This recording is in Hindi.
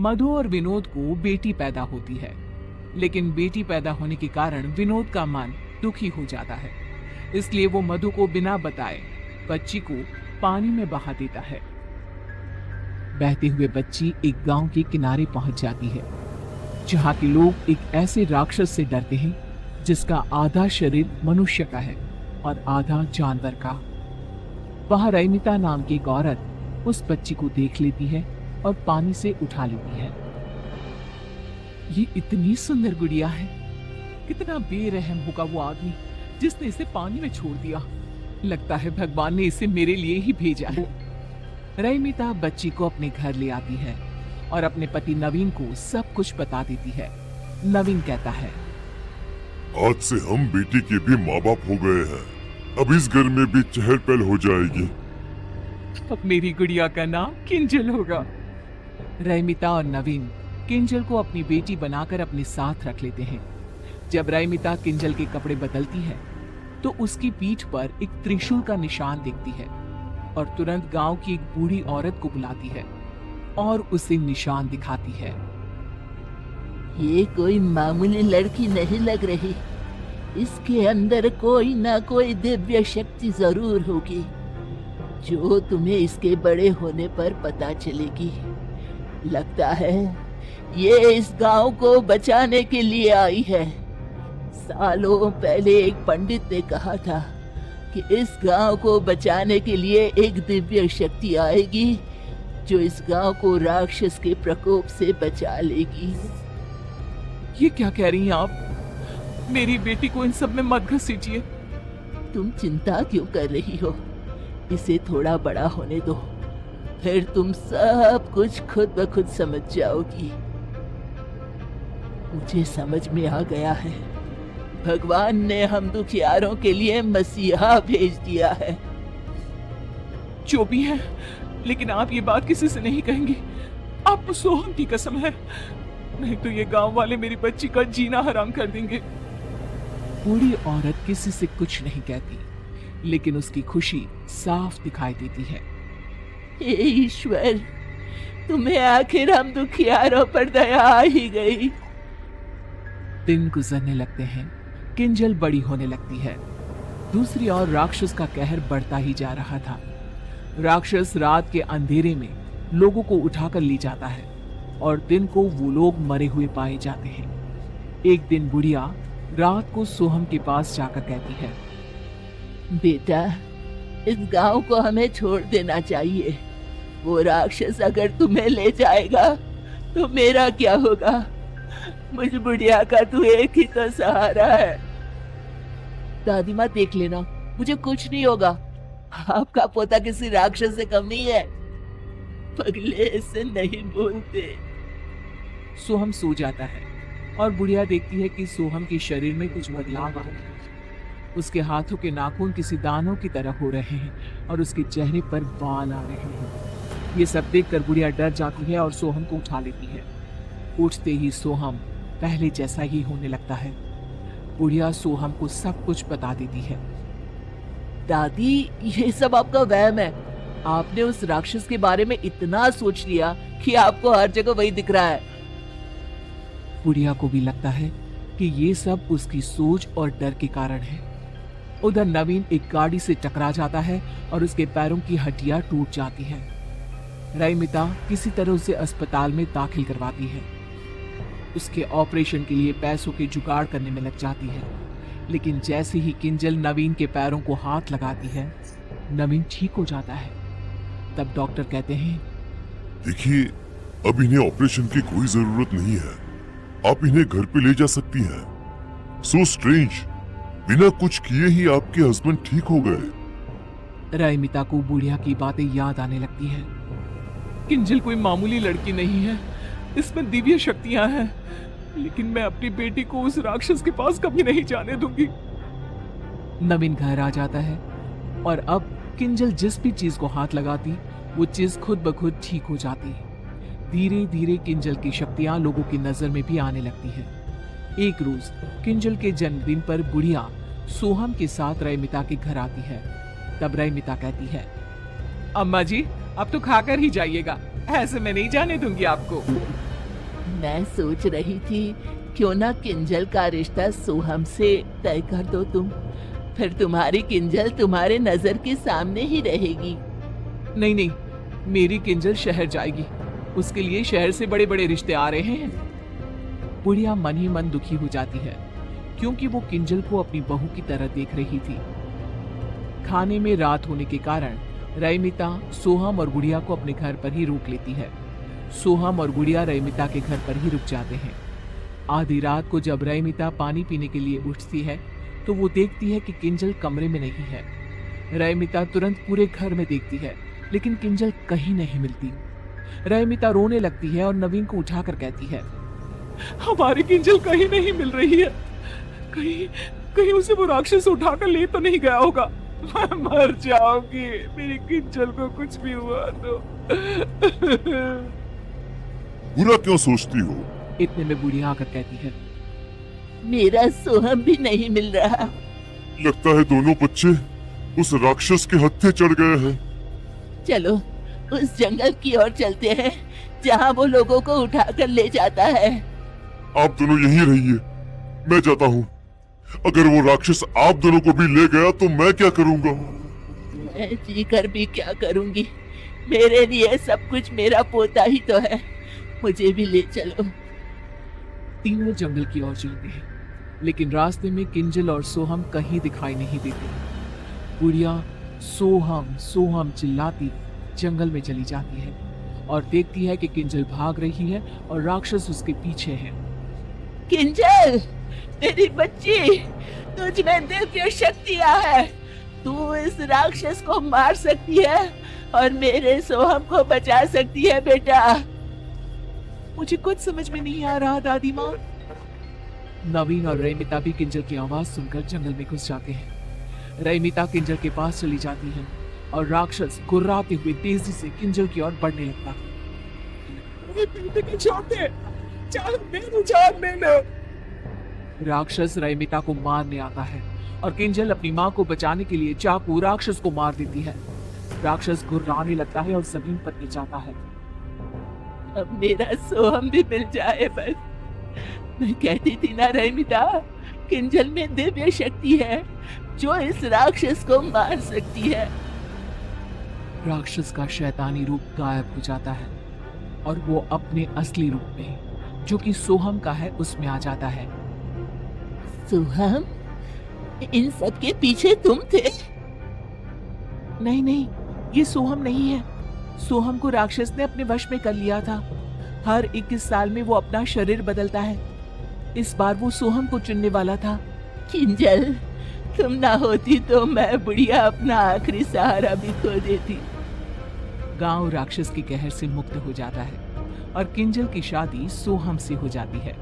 मधु और विनोद को बेटी पैदा होती है, लेकिन बेटी पैदा होने के कारण विनोद का मन दुखी हो जाता है। इसलिए वो मधु को बिना बताए बच्ची को पानी में बहा देता है। बहते हुए बच्ची एक गांव के किनारे पहुंच जाती है, जहां के लोग एक ऐसे राक्षस से डरते हैं जिसका आधा शरीर मनुष्य का है और आधा जानवर का। वहां रैमिता नाम की एक औरत उस बच्ची को देख लेती है और पानी से उठा लेती है। ये इतनी सुंदर गुड़िया है, कितना बेरहम होगा वो आदमी जिसने इसे पानी में छोड़ दिया। लगता है भगवान ने इसे मेरे लिए ही भेजा है। रैमिता बच्ची को अपने घर ले आती है और अपने पति नवीन को सब कुछ बता देती है। नवीन कहता है, आज से हम बेटी के भी माँ बाप हो गए हैं। अब इस घर में भी चहल पहल हो जाएगी। अब मेरी गुड़िया का नाम किंजल होगा। रैमिता और नवीन किंजल को अपनी बेटी बनाकर अपने साथ रख लेते हैं। जब रैमिता किंजल के कपड़े बदलती है तो उसकी पीठ पर एक त्रिशूल का निशान दिखती है और तुरंत गांव की एक बूढ़ी औरत को बुलाती है और उसे निशान दिखाती है। ये कोई मामूली लड़की नहीं लग रही, इसके अंदर कोई ना कोई दिव्य शक्ति जरूर होगी जो तुम्हें इसके बड़े होने पर पता चलेगी। लगता है ये इस गांव को बचाने के लिए आई है। सालों पहले एक पंडित ने कहा था कि इस गांव को बचाने के लिए एक दिव्य शक्ति आएगी जो इस गांव को राक्षस के प्रकोप से बचा लेगी। ये क्या कह रही हैं आप? मेरी बेटी को इन सब में मत घसीटिए। तुम चिंता क्यों कर रही हो? इसे थोड़ा बड़ा होने दो, फिर तुम सब कुछ खुद ब खुद समझ जाओगी। मुझे समझ में आ गया है, भगवान ने हम दुखियारों के लिए मसीहा भेज दिया है। जो भी है, लेकिन आप ये बात किसी से नहीं कहेंगे। आपको सोहम की कसम है, नहीं तो ये गांव वाले मेरी बच्ची का जीना हराम कर देंगे। बूढ़ी औरत किसी से कुछ नहीं कहती, लेकिन उसकी खुशी साफ दिखाई देती है। हे ईश्वर, तुम्हें आखिर हम दुखियारों पर दया आ ही गई। दिन गुजरने लगते हैं, किंजल बड़ी होने लगती है। दूसरी ओर राक्षस का कहर बढ़ता ही जा रहा था। राक्षस रात के अंधेरे में लोगों को उठाकर ले जाता है और दिन को वो लोग मरे हुए पाए जाते हैं। एक दिन बुढ़िया रात को सोहम के पास जाकर कहती है, बेटा, इस गांव को हमें छोड़ देना चाहिए। वो राक्षस अगर तुम्हें ले जाएगा तो मेरा क्या होगा? मुझ बुढ़िया का तू एक ही तो सहारा है। दादी माँ, देख लेना, मुझे कुछ नहीं होगा। आपका पोता किसी राक्षस से कम नहीं है। पगले इसे नहीं बोलते। सोहम सो जाता है और बुढ़िया देखती है कि सोहम के शरीर में कुछ बदलाव आ रहा है। उसके हाथों के नाखून किसी दानों की तरह हो रहे हैं और उसके चेहरे पर बाल आ रहे हैं। ये सब देखकर बुढ़िया डर जाती है और सोहम को उठा लेती है। उठते ही सोहम पहले जैसा ही होने लगता है। बुढ़िया सोहम को सब कुछ बता देती है। दादी, ये सब आपका वहम है। आपने उस राक्षस के बारे में इतना सोच लिया कि आपको हर जगह वही दिख रहा है। बुढ़िया को भी लगता है कि ये सब उसकी सोच और डर के कारण है। उधर नवीन एक गाड़ी से टकरा जाता है और उसके पैरों की हड्डियां टूट जाती हैं। रैमिता किसी तरह उसे अस्पताल में दाखिल करवाती है। उसके ऑपरेशन के लिए पैसों के जुगाड़ करने में लग जाती है, लेकिन जैसे ही किंजल नवीन के पैरों को हाथ लगाती है, नवीन ठीक हो जाता है। तब डॉक्टर कहते हैं, देखिए, अब इन्हें ऑपरेशन की कोई जरूरत नहीं है। आप इन्हें घर पे ले जा सकती हैं। सो स्ट्रेंज, बिना कुछ किए ही आपके हस्बैंड ठीक हो गए। रैमिता को बुढ़िया की बातें याद आने लगती है। किंजल कोई मामूली लड़की नहीं है, इसमें दिव्य शक्तियां हैं, लेकिन मैं अपनी बेटी को उस राक्षस के पास कभी नहीं जाने दूंगी। नवीन घर आ जाता है और अब किंजल जिस भी चीज को हाथ लगाती, वो चीज खुद ब खुद ठीक हो जाती। धीरे धीरे किंजल की शक्तियां लोगों की नजर में भी आने लगती है। एक रोज किंजल के जन्मदिन पर बुढ़िया सोहम के साथ रैमिता के घर आती है। तब रैमिता कहती है, अम्मा जी, अब तो खाकर ही जाइएगा, ऐसे मैं नहीं जाने दूंगी आपको। मैं सोच रही थी क्यों ना किंजल का रिश्ता सोहम से तय कर दो तुम। फिर तुम्हारी किंजल तुम्हारे नजर के सामने ही रहेगी। नहीं नहीं, मेरी किंजल शहर जाएगी। उसके लिए शहर से बड़े बड़े रिश्ते आ रहे हैं। बुढ़िया मन ही मन दुखी हो जाती है, क्योंकि वो किंजल को अपनी बहू की तरह देख रही थी। खाने में रात होने के कारण रईमिता सोहम और गुड़िया को अपने घर पर ही रोक लेती है। सोहम और गुड़िया रईमिता के घर पर ही रुक जाते हैं। आधी रात को जब रईमिता पानी पीने के लिए उठती है तो वो देखती है कि किंजल कमरे में नहीं है। रईमिता तुरंत पूरे घर में देखती है, लेकिन किंजल कहीं नहीं मिलती। रईमिता रोने लगती है और नवीन को उठाकर कहती है, हमारी किंजल कहीं नहीं मिल रही है। कहीं कहीं उसे वो राक्षस उठाकर ले तो नहीं गया होगा। मैं मर जाऊंगी, मेरी किंजल को कुछ भी हुआ तो। बुरा क्यों सोचती हो? इतने में बुढ़िया आकर कहती है, मेरा सोहम भी नहीं मिल रहा। लगता है दोनों बच्चे उस राक्षस के हत्थे चढ़ गए हैं। चलो उस जंगल की ओर चलते हैं जहाँ वो लोगों को उठाकर ले जाता है। आप दोनों यहीं रहिए, मैं जाता हूँ। अगर वो राक्षस आप दोनों को भी ले गया तो मैं क्या करूँगा? मैं जी कर भी क्या करूँगी? मेरे लिए सब कुछ मेरा पोता ही तो है। मुझे भी ले चलो। तीनों जंगल की ओर चलते हैं, लेकिन रास्ते में किंजल और सोहम कहीं दिखाई नहीं देते। बुढ़िया सोहम सोहम चिल्लाती जंगल में चली जाती है और देखती है कि किंजल भाग रही है और राक्षस उसके पीछे है। किंजल, मेरी बच्ची, तुझ में दिव्य शक्तियां है। तू इस राक्षस को मार सकती है और मेरे सोहम को बचा सकती है बेटा। मुझे कुछ समझ में नहीं आ रहा दादी माँ। नवीन और रईमिता भी किंजल की आवाज सुनकर जंगल में घुस जाते हैं। रईमिता किंजल के पास चली जाती है और राक्षस गुर्राते हुए तेजी से किंजल की ओर बढ़ने लगता है। राक्षस रईमिता को मारने आता है और किंजल अपनी माँ को बचाने के लिए चाकू राक्षस को मार देती है। राक्षस गुर्राने लगता है और जमीन पर गिर जाता है। अब मेरा सोहम भी मिल जाए बस। मैं कहती थी ना रईमिता, किंजल में दिव्य शक्ति है जो इस राक्षस को मार सकती है। राक्षस का शैतानी रूप गायब हो जाता है और वो अपने असली रूप में, जो कि सोहम का है, उसमें आ जाता है। सोहम, इन सब के पीछे तुम थे? नहीं नहीं, ये सोहम नहीं है। सोहम को राक्षस ने अपने वश में कर लिया था। हर 21 साल में वो अपना शरीर बदलता है। इस बार वो सोहम को चुनने वाला था। किंजल, तुम ना होती तो मैं बुढ़िया अपना आखिरी सहारा भी खो देती। गांव राक्षस के कहर से मुक्त हो जाता है और किंजल की शादी सोहम से हो जाती है।